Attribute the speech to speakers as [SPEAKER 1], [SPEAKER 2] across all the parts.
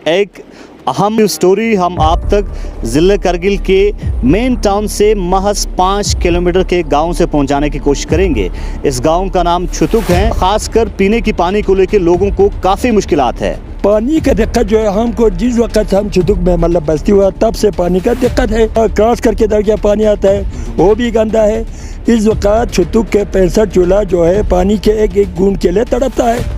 [SPEAKER 1] एक अहम स्टोरी हम आप तक ज़िले करगिल के मेन टाउन से महज 5 किलोमीटर के गांव से पहुंचाने की कोशिश करेंगे। इस गांव का नाम छुतुक है। खासकर पीने की पानी को लेकर लोगों को काफ़ी मुश्किलात है।
[SPEAKER 2] पानी का दिक्कत जो है हमको जिस वक्त हम छुतुक में मतलब बस्ती हुआ तब से पानी का दिक्कत है। क्रॉस करके दरिया पानी आता है वो भी गंदा है। इस वक्त छुतुक के 65 चूल्हा जो है पानी के एक एक बूंद के लिए तड़पता है।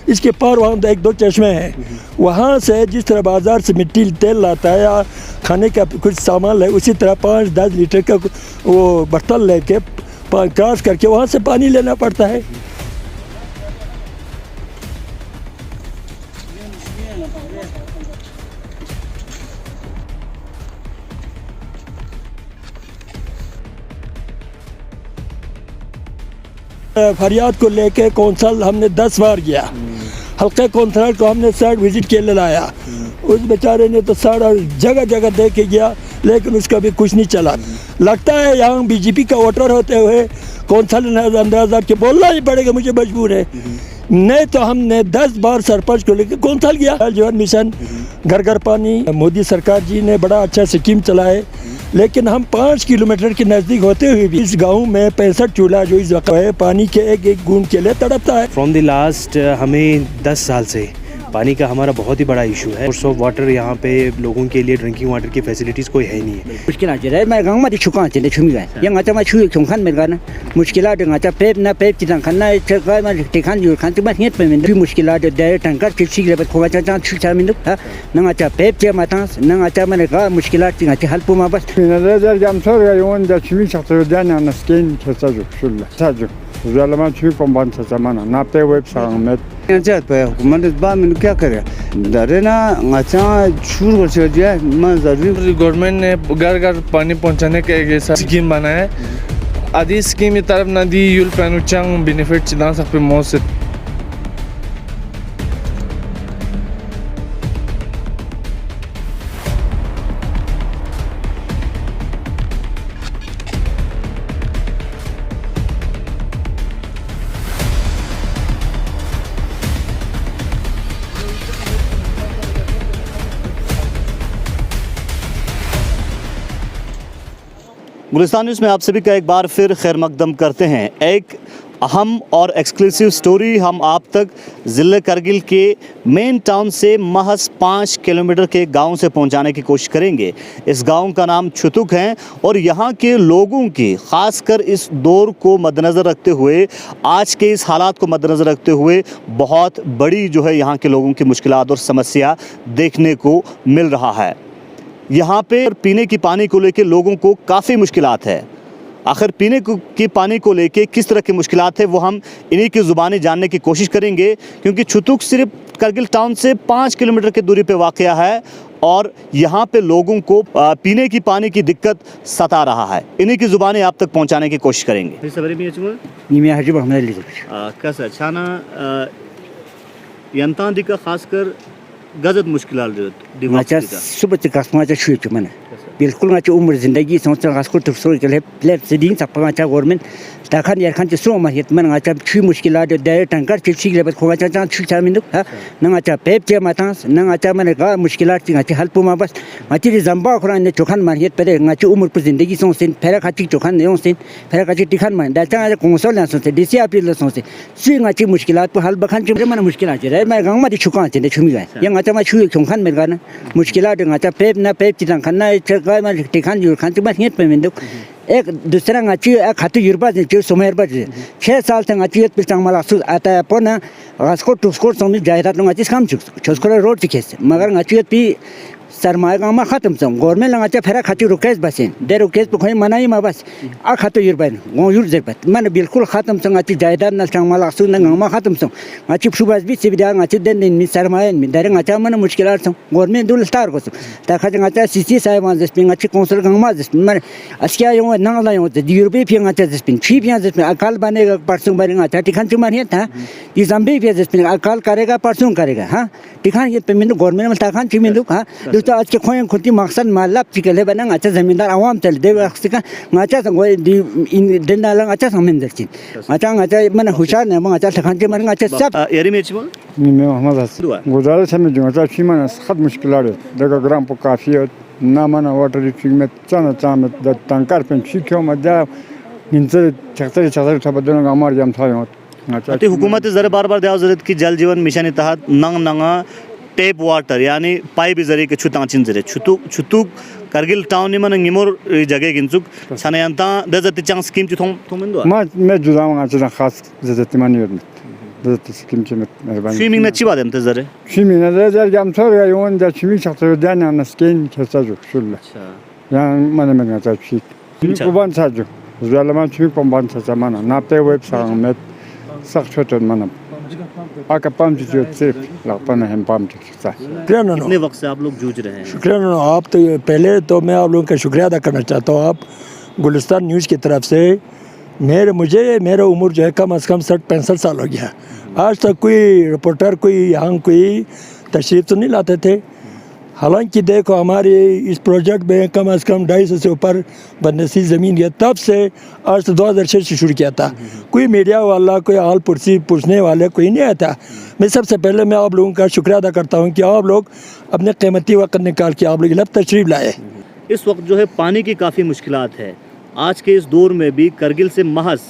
[SPEAKER 2] इसके पार वहाँ एक दो चश्मे हैं। वहाँ से जिस तरह बाजार से मिट्टी तेल लाता है या खाने का कुछ सामान है उसी तरह 5-10 लीटर का वो बर्तन लेके क्रॉस करके वहाँ से पानी लेना पड़ता है। फरियाद को लेके कौंसल हमने 10 बार गया। हल्के कौंसलर को हमने साइड विजिट के लिए लाया। उस बेचारे ने तो सारा जगह जगह दे के गया लेकिन उसका भी कुछ नहीं चला। लगता है यहाँ बीजेपी का वोटर होते हुए कौंसल ने अंदाजा के बोलना ही पड़ेगा, मुझे मजबूर है। नहीं तो हमने 10 बार सरपंच को लेकर कौंसल गया। जल जीवन मिशन, घर घर पानी, मोदी सरकार जी ने बड़ा अच्छा स्कीम चलाए लेकिन हम 5 किलोमीटर के नज़दीक होते हुए भी इस गांव में 65 चूल्हा जो इस वक्त है पानी के एक एक बूंद के लिए तड़पता है।
[SPEAKER 3] फ्रॉम द लास्ट हमें 10 साल से पानी का हमारा बहुत ही बड़ा इशू है। सोर्स ऑफ वाटर यहाँ पे लोगों के लिए ड्रिंकिंग वाटर की फैसिलिटीज़ कोई है नहीं है।
[SPEAKER 4] मुश्किलात है मैं गांव में छुका चले छुमी गए ये गाचा में छुई छुखान में गाना मुश्किलात गाचा पेप ना पेप चितां खाना चका में टिकान जो खान तो हित पे में मुश्किलात दे टंकर चिक्सी ले खोवा चा छुचा में ना गाचा पेप जे माता ना गाचा में का मुश्किलात गाचा हल्पो मा बस
[SPEAKER 5] नजर जम sir yon da çimi çatı dana naskin çaçaju şulla çaju ज़्यादा छुई कम्बान से जमाना नापते वेब सांगमेत
[SPEAKER 6] जात पे हुकूमत इस बात में क्या करे डरे ना अच्छा छूर कर चल जाए मैं जरूरी
[SPEAKER 7] गवर्नमेंट ने घर घर पानी पहुंचाने का एक ऐसा स्कीम बनाया है। आदि स्कीम की तरफ ना दी यूल पेनुचंग बेनिफिट चिल्ला सकते मौत से
[SPEAKER 1] गुलिस्तान न्यूज़ में आप सभी का एक बार फिर खैर मकदम करते हैं। एक अहम और एक्सक्लूसिव स्टोरी हम आप तक ज़िले करगिल के मेन टाउन से महज 5 किलोमीटर के गांव से पहुंचाने की कोशिश करेंगे। इस गांव का नाम छुतुक है और यहाँ के लोगों की खासकर इस दौर को मद्देनज़र रखते हुए, आज के इस हालात को मद्देनज़र रखते हुए बहुत बड़ी जो है यहाँ के लोगों की मुश्किलात और समस्या देखने को मिल रहा है। यहाँ पे पीने की पानी को लेके लोगों को काफ़ी मुश्किलात है। आखिर पीने की पानी को लेके किस तरह की मुश्किलात है वो हम इन्हीं की ज़ुबानी जानने की कोशिश करेंगे, क्योंकि छुतुक सिर्फ करगिल टाउन से 5 किलोमीटर की दूरी पे वाक़या है और यहाँ पे लोगों को पीने की पानी की दिक्कत सता रहा है। इन्हीं की ज़ुबानी आप तक पहुँचाने की कोशिश करेंगे। खासकर गजत मुश्किल
[SPEAKER 4] सुबह कस्मा छुई मन बिल्कुल उम्र जिंदगी सोच तो सीडिंग सपा गवर्नमेंट ताखान यारखान सो हित मन छुई मुश्किल टंकर चिप्सी खोवा चा छुचा में ना पेप चे माता ना मन का मुश्किल हल्पो मा बस जम्बा खुरा चोखान मान हित पे उम्र जिंदगी सोचते फेरा खाची चोखान सोचते फेरा खाची टिखान मान दाचा कौंसल सोचते डीसी अपील सोचते सी मुश्किल हल बखान मन मुश्किल मैं गाँव में छुका चले छुमी गए ये मैं छुई चोखान में गाना मुश्किल पेप ना पेप चितां खाना चका में टिखान जो खान तो हित पे में एक दूसरा गाची खाते युरबा सोमेरबा 6 साल से गाची पिछांग मला आता है अपन गास्को टुस्को सोमी जाहिरात गाची काम छुस्को रोड चिकेस मगर गाची पी सरमाया गामा खत्म सम गवर्नमेंट लंगाचा फेरा खाती रुकेस बसें दे रुकेस पखोई मनाई मा बस आ खातो युरबाइन गो युर जरबत मन बिल्कुल खत्म सम आची जायदाद न संग माला सु न गामा खत्म सम आची सुबास भी सिबिदा आची देन दिन मी सरमाया मी दरे आचा मन मुश्किल सम गवर्नमेंट दुल स्टार को ता खाते आचा सीसी साहेब आज पिंग आची काउंसिल गामा जस मन अस्किया यो नंगला यो दे युरबे पिंग आचा जस पिंग छी पिंग जस अकाल बनेगा परसों बनेगा आचा टिखान चुमानिया था ये जंबे पिंग जस पिंग अकाल करेगा परसों करेगा हां टिखान ये पेमेंट गवर्नमेंट में ताखान चिमिंदु हां तो आज के खोय खुती मकसद मालप चिकले बना अच्छा जमींदार आवाम चल दे वक्त का अच्छा संगो इन दिन डाला अच्छा समिंदर चिन अच्छा मन होशियार ने अच्छा तखान के मन अच्छा सब
[SPEAKER 1] यारी मेची बोल
[SPEAKER 5] मैं मोहम्मद हसन गुजारिश है मैं जो अच्छा ची मन सख्त मुश्किल है देखो ग्राम पर काफी ना मन वाटर रिफिल में चाना चाम द टंकर पे छी क्यों मजा इनसे चक्कर ठबदन हमार जम था अच्छा
[SPEAKER 1] अति हुकूमत ज़रा बार-बार दिया जरूरत की जल जीवन मिशन के तहत नंगा टेप वाटर यानी पाइप जरिए के छुतांचिन जरिए छुतुक करगिल टाउन में निमोर जगह गिनचुक सनयंता दजति चांस स्कीम च थोम इंदो
[SPEAKER 5] मैं जुदाऊं अच्छा खास जजति मानियो दजति स्कीम च मेहरबानी
[SPEAKER 1] स्विमिंग नच्ची बात है जरे
[SPEAKER 5] स्विमिंग ने जर जम थोर या योन द स्विमिंग सकते देना न स्किन खेसा जो शुल्ला
[SPEAKER 1] अच्छा
[SPEAKER 5] या मन में अच्छा ठीक कुबान साजो ज़ालमा छु कुबान सा माना नापते वेब सांग में सख्त छोटे माना आका पंप जो सिर्फ लगता है पंप ठीक है
[SPEAKER 1] कितने वक्त से आप लोग जूझ रहे हैं
[SPEAKER 2] शुक्रिया आप तो पहले तो मैं आप लोगों का शुक्रिया अदा करना चाहता हूँ। आप गुलिस्तान न्यूज़ की तरफ से मेरा उम्र जो है कम से कम 60-65 साल हो गया। आज तक कोई रिपोर्टर कोई यहाँ कोई तशरीफ़ तो नहीं लाते थे। हालांकि देखो हमारे इस प्रोजेक्ट में कम से कम 250 से ऊपर बदनसीब ज़मीन है। तब से आज तो 2006 से शुरू किया था। कोई मीडिया वाला कोई हाल पुरसी पूछने वाले कोई नहीं आया था। मैं सबसे पहले मैं आप लोगों का शुक्रिया अदा करता हूं कि आप लोग अपने कीमती वक्त निकाल के आप लोग यहाँ तशरीफ़ लाए।
[SPEAKER 1] इस वक्त जो है पानी की काफ़ी मुश्किलात है। आज के इस दौर में भी करगिल से महज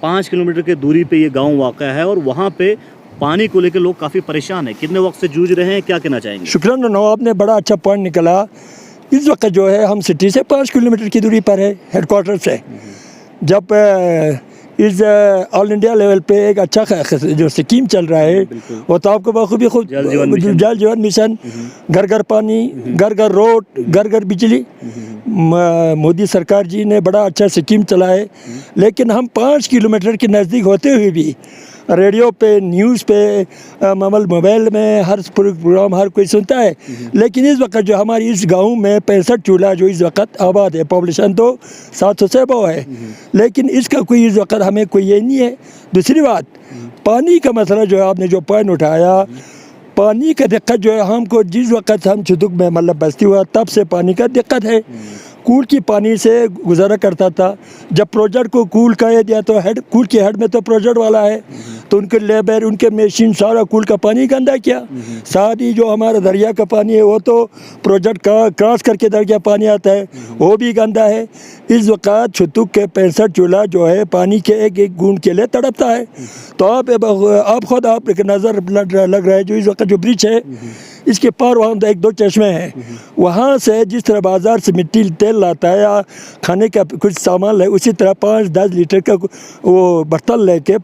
[SPEAKER 1] 5 किलोमीटर की दूरी पे ये गांव वाक़या है और वहाँ पे पानी को लेकर लोग काफ़ी परेशान हैं। कितने वक्त से जूझ रहे हैं, क्या कहना चाहेंगे?
[SPEAKER 2] शुक्रिया नवाब, आपने बड़ा अच्छा पॉइंट निकला। इस वक्त जो है हम सिटी से 5 किलोमीटर की दूरी पर है, हेडक्वार्टर से। जब इस ऑल इंडिया लेवल पे एक अच्छा जो स्कीम चल रहा है वो तो आपको बखूबी खुद जल जीवन मिशन, घर घर पानी, घर घर रोड, घर घर बिजली, मोदी सरकार जी ने बड़ा अच्छा स्कीम चला है। लेकिन हम 5 किलोमीटर के नज़दीक होते हुए भी रेडियो पे, न्यूज़ पे, मोबाइल में हर प्रोग्राम हर कोई सुनता है। लेकिन इस वक्त जो हमारी इस गांव में 65 चूल्हा जो इस वक्त आबाद है, पॉपुलेशन तो 700 से अबव है, लेकिन इसका कोई इस वक्त हमें कोई ये नहीं है। दूसरी बात, पानी का मसला जो है आपने जो पॉइंट उठाया, पानी का दिक्कत जो है हमको जिस वक्त हम छुदुक में मतलब बस्ती हुआ तब से पानी का दिक्कत है। कूल की पानी से गुजारा करता था। जब प्रोजेक्ट को कूल कह दिया तो कूल के हेड में तो प्रोजेक्ट वाला है, तो उनके लेबर, उनके मशीन सारा कूल का पानी गंदा किया। साथ ही जो हमारा दरिया का पानी है वो तो प्रोजेक्ट का क्रॉस करके दरिया पानी आता है, वो भी गंदा है। इस वक्त छुतुक के 65 चूल्हा जो है पानी के एक एक बूंद के लिए तड़पता है। तो आप खुद आप एक नज़र लग रहा है जो इस वक्त जो ब्रिज है इसके पार वहाँ 1-2 चश्मे हैं, वहाँ से जिस तरह बाज़ार से मिट्टी तेल लाता है या खाने का कुछ सामान है, उसी तरह 5-10 लीटर का वो बर्तन लेके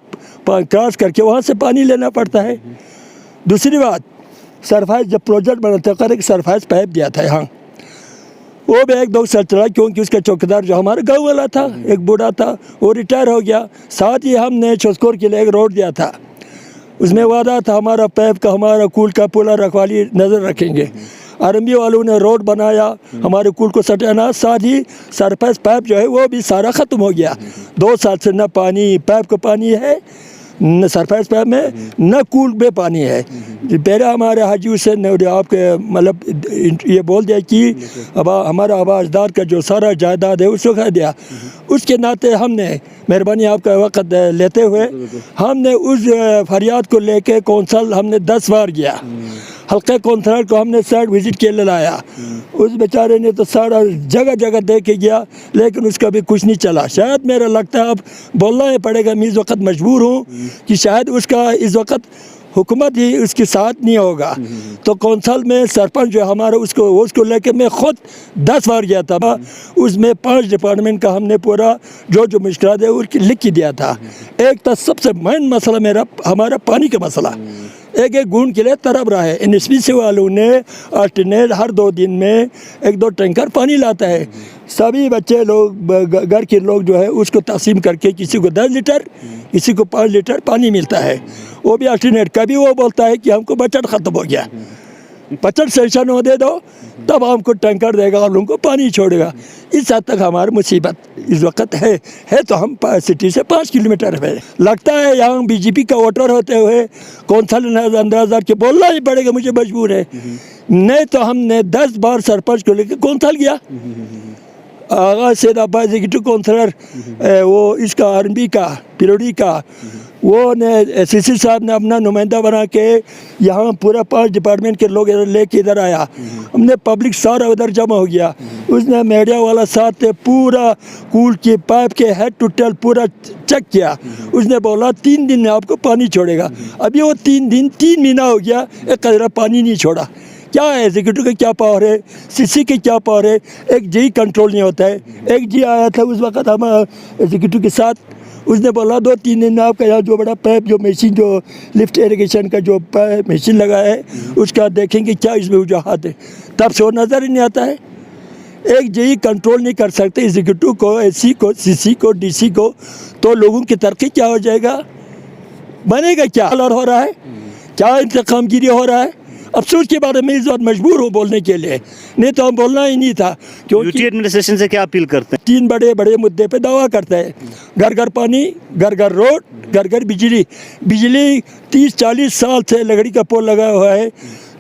[SPEAKER 2] क्रॉस करके वहाँ से पानी लेना पड़ता है। दूसरी बात, सरफाइज जब प्रोजेक्ट बनाते कर एक सरफाइज पाइप दिया था यहाँ, वो भी 1-2 साल चला क्योंकि उसका चौकीदार जो हमारे गाँव वाला था, एक बूढ़ा था, वो रिटायर हो गया। साथ ही हमने छोस्कोर के लिए एक रोड दिया था, उसमें वादा था हमारा पैप का, हमारा कूल का पूरा रखवाली नज़र रखेंगे। आर्मी वालों ने रोड बनाया, हमारे कूल को सटाना, साथ ही सरफेस पाइप जो है वो भी सारा ख़त्म हो गया। 2 साल से न पानी पाइप को पानी है, न सरफेस पाइप में, न कूल में पानी है। पहले हमारे हाजी हुसैन ने आपके मतलब ये बोल दिया कि अब हमारा आवाज़दार का जो सारा जायदाद है उसको खा दिया। उसके नाते हमने मेहरबानी आपका वक्त लेते हुए हमने उस फरियाद को लेके कौंसल हमने 10 बार गया। हल्के कौंसलर को हमने साइड विज़िट के लिए लाया। उस बेचारे ने तो सारा जगह जगह दे के गया, लेकिन उसका भी कुछ नहीं चला। शायद मेरा लगता है अब बोलना ही पड़ेगा, मैं इस वक्त मजबूर हूँ कि शायद उसका इस वक्त हुकूमत ही उसके साथ नहीं होगा। तो कौंसल में सरपंच जो हमारा उसको लेके मैं ख़ुद 10 बार गया था। उसमें 5 डिपार्टमेंट का हमने पूरा जो मुश्किलात है उसकी लिख के दिया था। एक था सबसे मेन मसला हमारा पानी का मसला। एक एक गुण के लिए तड़प रहा है। एनएचपीसी वालों ने अल्टरनेट हर 2 दिन में 1-2 टैंकर पानी लाता है। सभी बच्चे लोग घर के लोग जो है उसको तकसीम करके किसी को 10 लीटर किसी को 5 लीटर पानी मिलता है, वो भी अल्टरनेट। कभी वो बोलता है कि हमको बजट ख़त्म हो गया, बजट सेशन हो दे दो तब हमको टैंकर देगा और उनको पानी छोड़ेगा। इस हद तक हमारी मुसीबत इस वक्त है तो हम सिटी से 5 किलोमीटर पे। लगता है यहाँ बीजेपी का वोटर होते हुए कौंसल अंदाजा के बोलना ही पड़ेगा, मुझे मजबूर है। नहीं तो हमने 10 बार सरपंच को लेकर कौंसल गया, आगा सैद अब्बा एग्जीक्यूटिव काउंसलर वो इसका आर्मी का पिरोडी का वो ने सीसी साहब ने अपना नुमाइंदा बना के यहाँ पूरा 5 डिपार्टमेंट के लोग लेके इधर आया। हमने पब्लिक सारा उधर जमा हो गया, उसने मीडिया वाला साथ पूरा कूल के पाइप के हेड टू टेल पूरा चेक किया। उसने बोला 3 दिन में आपको पानी छोड़ेगा। अभी वो 3 दिन 3 महीना हो गया, एक कचरा पानी नहीं छोड़ा। क्या है एग्जीक्यूटिव का क्या पावर है, सीसी के क्या पावर है, एक जी कंट्रोल नहीं होता है। एक जी आया था उस वक्त हम एग्जीक्यूटिव के साथ, उसने बोला 2-3 दिन में आपका यहाँ जो बड़ा पाइप जो मशीन जो लिफ्ट इरिगेशन का जो मशीन लगा है उसका देखेंगे क्या इसमें वजूहात है, तब से वो नज़र ही नहीं आता है। एक जी कंट्रोल नहीं कर सकते एग्जीक्यूटिव को, एसी को, सीसी को, डीसी को, तो लोगों की तरक्की क्या हो जाएगा, बनेगा क्या हो रहा है, क्या इंतकामगिरी हो रहा है। अफसोस के बारे में इस बार मजबूर हूँ बोलने के लिए, नहीं तो हम बोलना ही नहीं था।
[SPEAKER 1] यूटी एडमिनिस्ट्रेशन से क्या अपील करते हैं?
[SPEAKER 2] 3 बड़े बड़े मुद्दे पे दावा करते हैं, घर घर पानी, घर घर रोड, घर घर बिजली। बिजली 30-40 साल से लकड़ी का पोल लगा हुआ है,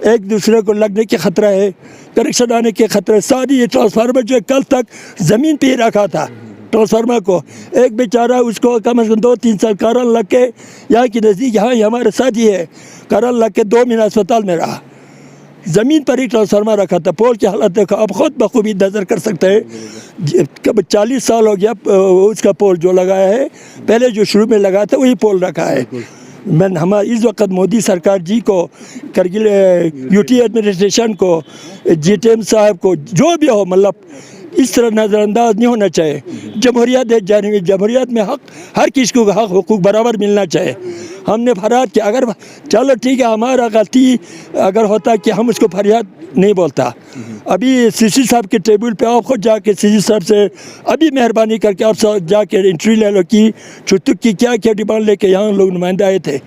[SPEAKER 2] एक दूसरे को लगने के खतरा है, कनेक्शन आने के खतरे। सारी ये ट्रांसफार्मर जो कल तक ज़मीन पे ही रखा था ट्रांसफार्मर को, एक बेचारा उसको कम से कम 2-3 साल कारण लग के यहाँ की नज़दीक यहाँ हमारे साथ ही है, कारण लग के 2 महीना अस्पताल में रहा। ज़मीन पर ही ट्रांसफार्मर रखा था। पोल की हालत देखो, अब खुद बखूबी नज़र कर सकते हैं। कब 40 साल हो गया उसका पोल जो लगाया है, पहले जो शुरू में लगाया था वही पोल रखा है। मैं हमारे इस वक्त मोदी सरकार जी को, करगिल यूटी एडमिनिस्ट्रेशन को, जीटीएम साहब को, जो भी हो, मतलब इस तरह नज़रअंदाज नहीं होना चाहिए। जमहूरियत है, जानी जमहूरियत में हक हर किसी को हक हुकूक बराबर मिलना चाहिए। हमने फरियाद किया, अगर चलो ठीक है हमारा गलती अगर होता कि हम उसको फरियाद नहीं बोलता। अभी सीसी साहब के टेबल पे आप खुद जाके सीसी साहब से अभी मेहरबानी करके आप जाके इंटरव्यू ले लो कि छुट्टुक की क्या क्या डिमांड लेके यहाँ लोग नुमाइंदे आए थे।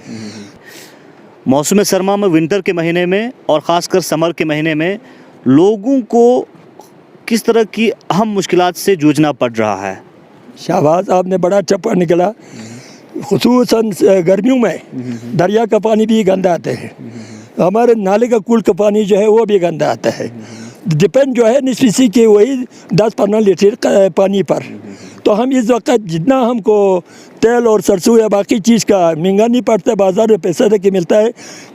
[SPEAKER 1] मौसम सरमा में, विंटर के महीने में और ख़ासकर समर के महीने में लोगों को किस तरह की अहम मुश्किलात से जूझना पड़ रहा है?
[SPEAKER 2] शाहबाज आपने बड़ा चप्पा निकला। खुसूसन गर्मियों में दरिया का पानी भी गंदा आता है, हमारे नाले का कूल का पानी जो है वो भी गंदा आता है। डिपेंड जो है निस्बी के वही 10-15 लीटर पानी पर। तो हम इस वक्त जितना हमको तेल और सरसों या बाकी चीज़ का महंगा नहीं पड़ता, बाज़ार में पैसा दे के मिलता है,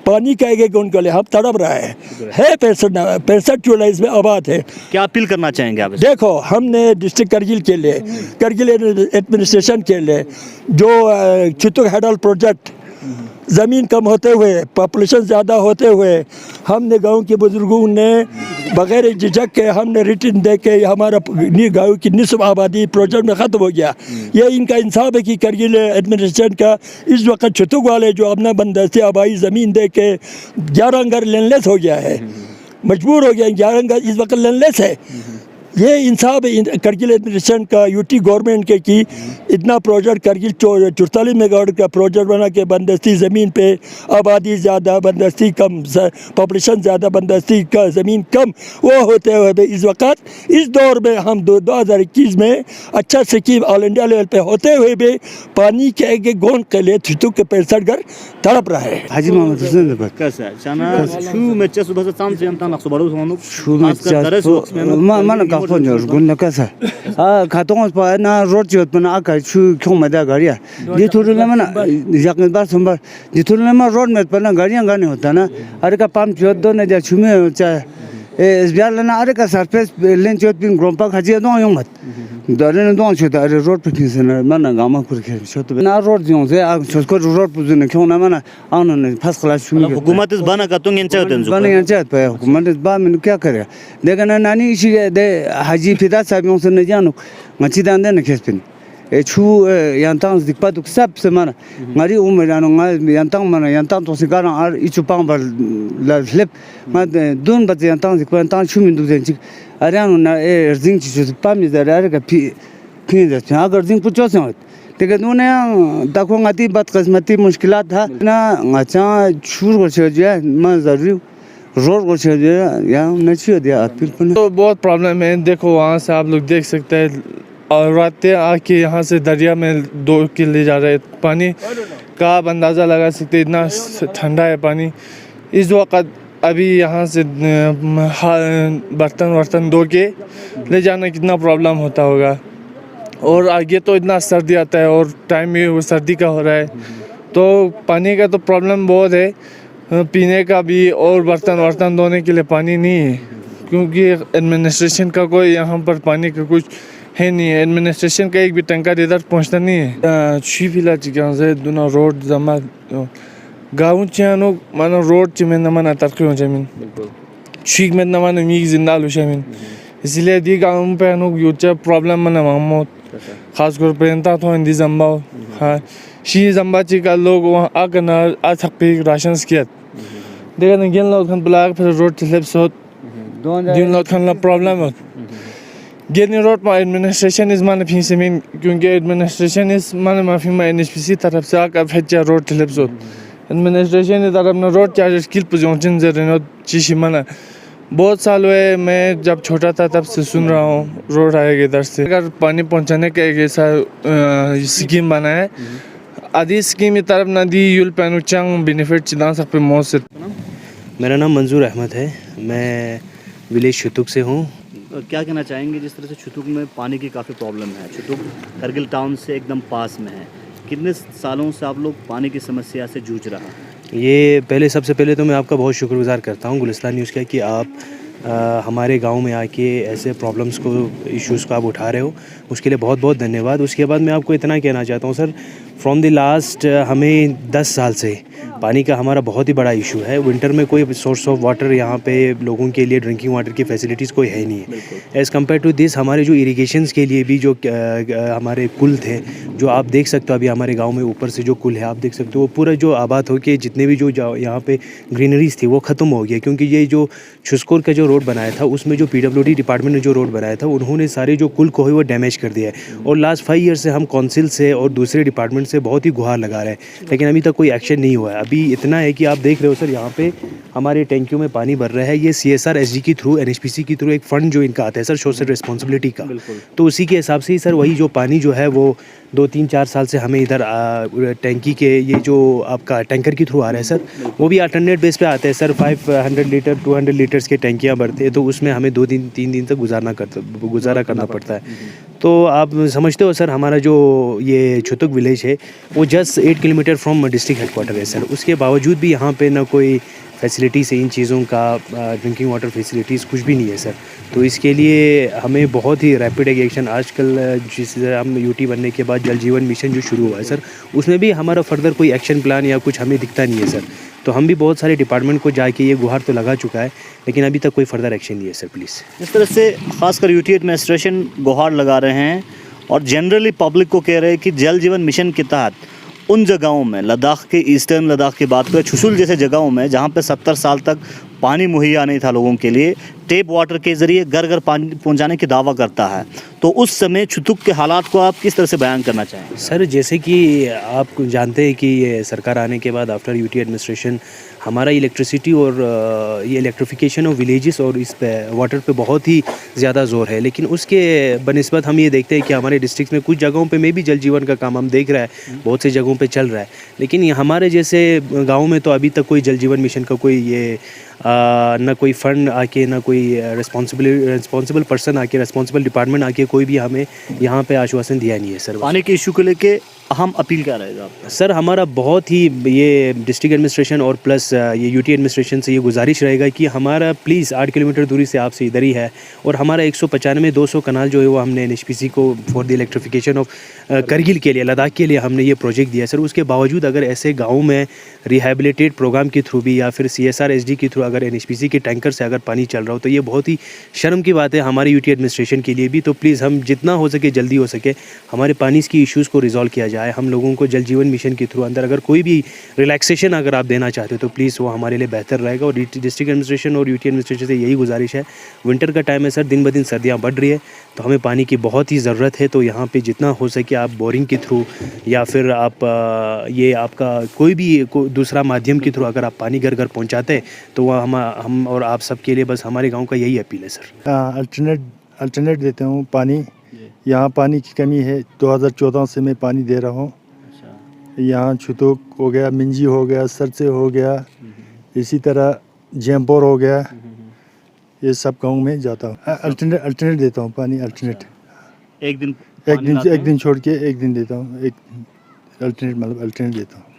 [SPEAKER 2] पानी का एक उनके लिए हम तड़प रहा है 65 चूल्हा इसमें आबाद है।
[SPEAKER 1] क्या अपील करना चाहेंगे आप?
[SPEAKER 2] देखो, हमने डिस्ट्रिक्ट करगिल के लिए, करगिल एडमिनिस्ट्रेशन के लिए जो छुतुक हेडल प्रोजेक्ट ज़मीन कम होते हुए, पॉपुलेशन ज़्यादा होते हुए, हमने गांव के बुज़ुर्गों ने बग़ैर झिझक के हमने रिटर्न दे के हमारा गाँव की निस्फ आबादी प्रोजेक्ट में ख़त्म हो गया। ये इनका इंसाफ है कि करगिल एडमिनिस्ट्रेशन का इस वक्त छुतुक वाले जो अपना बंदस्ती आबाई ज़मीन दे के 11 घर लैंडलेस हो गया है, मजबूर हो गया, 11 घर इस वक्त लैंडलेस है। ये इंसाफ है करगिल एडमिनिस्ट्रेशन का, यूटी गवर्नमेंट के कि इतना प्रोजेक्ट करगिल 44 मेगावाट का प्रोजेक्ट बना के बंदस्ती ज़मीन पे आबादी ज़्यादा, बंदस्ती कम, पॉपुलेशन ज़्यादा, बंदस्ती का ज़मीन कम, वो होते हुए भी इस वक्त इस दौर में हम 2021 में अच्छा स्कीम ऑल इंडिया लेवल पे होते हुए भी पानी के एक गोंद के लिए छुतुक के 65 घर तड़प रहा है।
[SPEAKER 6] हाजी मोहम्मद हुसैन दबक
[SPEAKER 1] कैसा चाना शू में चे सुबह से शाम से हम ता नक्शो बड़ो सोनो
[SPEAKER 6] शू में मन का फोन जो गुन कैसा खातों पर ना रोड जो पर ना का शू क्यों मदा गाड़ियां जितुर में ना याकन बार सोमवार जितुर में रोड में पर ना गाड़ियां गाने होता ना, अरे का पंप जो दो ने जा छुमे चाहे इस बियाल ना अरे का सरफेस लेन जो पिन ग्रोम्पा खाजी दो यो मत दरे ने दो छता अरे रोड पे फिर से ना गामा कुर के छत ना रोड जो से आ छको रोड पे जो ने क्यों ना मना आउन ने फर्स्ट क्लास छुमे
[SPEAKER 1] हुकूमत इस बना का तुंग इंचा होते हैं
[SPEAKER 6] बने इंचा पे हुकूमत इस बा में क्या करे देखना नानी इसी दे हाजी फिदा साहब से ने जानो मची दांदे ने खेस pin chu yantang dikpa duk sap semana ngari umerano yantang mana yantang to sigara ar ichupang bar la flip ma don bat yantang dikpa yantang chu min du zen ariano na erzing chi pam mi zara ka pi kin da agar ding pucho se लेकिन उन्हें देखो ngati बात किस्मती मुश्किलात था ना अच्छा छूर को छे जे मैं जरूरी रोड को छे जे या नहीं दिया फिर
[SPEAKER 7] तो बहुत प्रॉब्लम है। देखो वहाँ से आप लोग देख सकते हैं और रात आके यहाँ से दरिया में 2 के ले जा रहे हैं पानी का आप अंदाज़ा लगा सकते हैं। इतना ठंडा है पानी इस वक्त। अभी यहाँ से बर्तन धो के ले जाना कितना प्रॉब्लम होता होगा। और आगे तो इतना सर्दी आता है और टाइम भी वो सर्दी का हो रहा है तो पानी का तो प्रॉब्लम बहुत है पीने का भी और बर्तन धोने के लिए पानी नहीं है क्योंकि एडमिनिस्ट्रेशन का कोई यहाँ पर पानी का कुछ है नहीं है। एडमिनिस्ट्रेशन का एक भी टंकर इधर पहुँचता नहीं है। छीफिला चिकन से दोनों रोड जमा गाँव चानो मानो रोड चिमें नमन तरक्की हो जामिन छीक में नमन मीक जिंदा लुशामिन इसलिए दी गाँव पे अनु यूचा प्रॉब्लम मना मामूद खास कर पेंता तो हिंदी जम्बा हाँ शी जम्बा चिका लोग वहाँ आकर ना आज तक पे राशन किया देखा ना गेन लोग खान ब्लाक फिर रोड चले सोत दिन लोग खान ला प्रॉब्लम हो गेनी रोड में एडमिनिस्ट्रेशन इस माने फिर से मीन क्योंकि एडमिनिस्ट्रेशन इस माने माफी में एनएचपीसी तरफ से आकर फेंचा रोड चले सोत एडमिनिस्ट्रेशन इस तरफ ना रोड चार्जेस किल पोजीशन जरे ना चीज़ माना बहुत साल हुए मैं जब छोटा था तब से सुन रहा हूँ रोड आएगा इधर से। अगर पानी पहुँचाने का एक ऐसा स्कीम बना है आदि स्कीम इस तरफ नदी यूल पेनुचंग बेनिफिट चिदा सकते मौत से।
[SPEAKER 3] मेरा नाम मंजूर अहमद है, मैं विलेज छुतुक से हूँ।
[SPEAKER 1] क्या कहना चाहेंगे जिस तरह से छुतुक में पानी की काफ़ी प्रॉब्लम है, छुतुक करगिल टाउन से एकदम पास में है, कितने सालों से आप लोग पानी की समस्या से जूझ रहा है?
[SPEAKER 3] ये सबसे पहले तो मैं आपका बहुत शुक्रगुजार करता हूँ गुलिस्तान न्यूज़ का कि आप हमारे गांव में आके ऐसे प्रॉब्लम्स को इश्यूज़ को आप उठा रहे हो, उसके लिए बहुत बहुत धन्यवाद। उसके बाद मैं आपको इतना कहना चाहता हूँ सर, फ्रॉम द लास्ट हमें 10 साल से पानी का हमारा बहुत ही बड़ा इशू है। विंटर में कोई सोर्स ऑफ वाटर यहाँ पे लोगों के लिए ड्रिंकिंग वाटर की फैसिलिटीज़ कोई है नहीं है। एज़ कम्पेयर टू दिस हमारे जो इरिगेशंस के लिए भी जो हमारे कुल थे, जो आप देख सकते हो अभी हमारे गांव में ऊपर से जो कुल है आप देख सकते हो, वो पूरा जो आबाद हो के जितने भी जो यहाँ पे ग्रीनरीज थी वो ख़त्म हो गया, क्योंकि ये जो छुस्कोर का जो रोड बनाया था उसमें जो PWD डिपार्टमेंट ने जो रोड बनाया था उन्होंने सारे जो कुल को है वो डैमेज कर दिया है। और लास्ट 5 ईयर से हम काउंसिल से और दूसरे डिपार्टमेंट से बहुत ही गुहार लगा रहे हैं, लेकिन अभी तक कोई एक्शन नहीं हुआ है। अभी इतना है कि आप देख रहे हो सर, यहाँ पे हमारे टैंकियों में पानी भर रहा है, ये CSR SG के थ्रू NHPC के थ्रू एक फ़ंड जो इनका आता है सर, सोशल रिस्पॉन्सिबिलिटी का, तो उसी के हिसाब से ही सर वही जो पानी जो है वो 2-3-4 साल से हमें इधर टैंकी के ये जो आपका टैंकर के थ्रू आ रहा है सर, वो भी अल्टरनेट बेस पे आते हैं सर। 500 लीटर 200 लीटर्स के टैंकियाँ भरते हैं, तो उसमें हमें 2-3 दिन तक गुजारा करना पड़ता है। तो आप समझते हो सर, हमारा जो ये छुतुक विलेज है वो just 8 kilometre from district headquarter है सर। उसके बावजूद भी यहाँ पे ना कोई फैसिलिटीज़ है इन चीज़ों का, ड्रिंकिंग वाटर फैसिलिटीज़ कुछ भी नहीं है सर। तो इसके लिए हमें बहुत ही रैपिड एक्शन, आजकल जिस हम UT बनने के बाद जल जीवन मिशन जो शुरू हुआ है सर, उसमें भी हमारा फर्दर कोई एक्शन प्लान या कुछ हमें दिखता नहीं है सर। तो हम भी बहुत सारे डिपार्टमेंट को जाके ये गुहार तो लगा चुका है, लेकिन अभी तक कोई फर्दर एक्शन नहीं है सर। प्लीज़
[SPEAKER 1] इस तरह से खासकर UT एडमिनिस्ट्रेशन गुहार लगा रहे हैं और जनरली पब्लिक को कह रहे हैं कि जल जीवन मिशन के तहत उन जगहों में, लद्दाख के ईस्टर्न लद्दाख की बात करें, छुशुल जैसे जगहों में जहाँ पे 70 साल तक पानी मुहैया नहीं था लोगों के लिए, टेप वाटर के ज़रिए घर घर पानी पहुँचाने की दावा करता है। तो उस समय छुतुक के हालात को आप किस तरह से बयान करना चाहेंगे?
[SPEAKER 3] सर जैसे कि आप जानते हैं कि ये सरकार आने के बाद आफ्टर UT एडमिनिस्ट्रेशन हमारा इलेक्ट्रिसिटी और ये इलेक्ट्रिफिकेशन ऑफ विलेजेस और इस पे वाटर पे बहुत ही ज़्यादा ज़ोर है, लेकिन उसके बनिस्बत हम ये देखते हैं कि हमारे डिस्ट्रिक्ट में कुछ जगहों पे में भी जल जीवन का काम हम देख रहे हैं, बहुत सी जगहों पे चल रहा है, लेकिन हमारे जैसे गाँव में तो अभी तक कोई जल जीवन मिशन का कोई ये ना कोई फ़ंड आके, ना कोई रिस्पॉन्सिबल पर्सन आके, रिस्पॉन्सिबल डिपार्टमेंट आके कोई भी हमें यहाँ पे आश्वासन दिया नहीं है सर।
[SPEAKER 1] पानी के इशू को लेके अहम अपील क्या रहेगा आपका?
[SPEAKER 3] सर हमारा बहुत ही ये डिस्ट्रिक्ट एडमिनिस्ट्रेशन और प्लस ये UT एडमिनिस्ट्रेशन से ये गुजारिश रहेगा कि हमारा प्लीज़ 8 किलोमीटर दूरी से आपसे इधर ही है, और हमारा 195-200 कनाल जो है वो हमने NHPC को for the electrification of Kargil के लिए, लद्दाख के लिए हमने ये प्रोजेक्ट दिया सर। उसके बावजूद अगर ऐसे गाँव में रिहेबिलिटेट प्रोग्राम के थ्रू भी या फिर CSR SG के थ्रू अगर NHPC के टैंकर से अगर पानी चल रहा हो तो ये बहुत ही शर्म की बात है हमारे यूटी एडमिनिस्ट्रेशन के लिए भी। तो प्लीज़ हम जितना हो सके जल्दी हो सके हमारे पानी की इश्यूज़ को रिजॉल्व किया जाए। हम लोगों को जल जीवन मिशन के थ्रू अंदर अगर कोई भी रिलैक्सेशन अगर आप देना चाहते हो तो प्लीज़ वो हमारे लिए बेहतर रहेगा। और डिस्ट्रिक्ट एडमिनिस्ट्रेशन और यूटी एडमिनिस्ट्रेशन से यही गुजारिश है, विंटर का टाइम है सर, दिन ब दिन सर्दियाँ बढ़ रही है तो हमें पानी की बहुत ही ज़रूरत है। तो यहाँ पे जितना हो सके आप बोरिंग के थ्रू या फिर आप ये आपका कोई भी दूसरा माध्यम के थ्रू अगर आप पानी घर घर पहुँचाते तो वह हम और आप सब के लिए बस हमारे गाँव का यही अपील है सर।
[SPEAKER 8] अल्टरनेट देता हूँ पानी। यहाँ पानी की कमी है, 2014 से मैं पानी दे रहा हूँ। यहाँ छुतुक हो गया, मिंजी हो गया, सरसे हो गया, इसी तरह जैमपुर हो गया, ये सब गाँव में जाता हूँ। अल्टरनेट देता हूँ पानी, अल्टरनेट
[SPEAKER 1] एक दिन
[SPEAKER 8] एक दिन छोड़ के एक दिन देता हूँ, एक अल्टरनेट मतलब अल्टरनेट देता हूँ।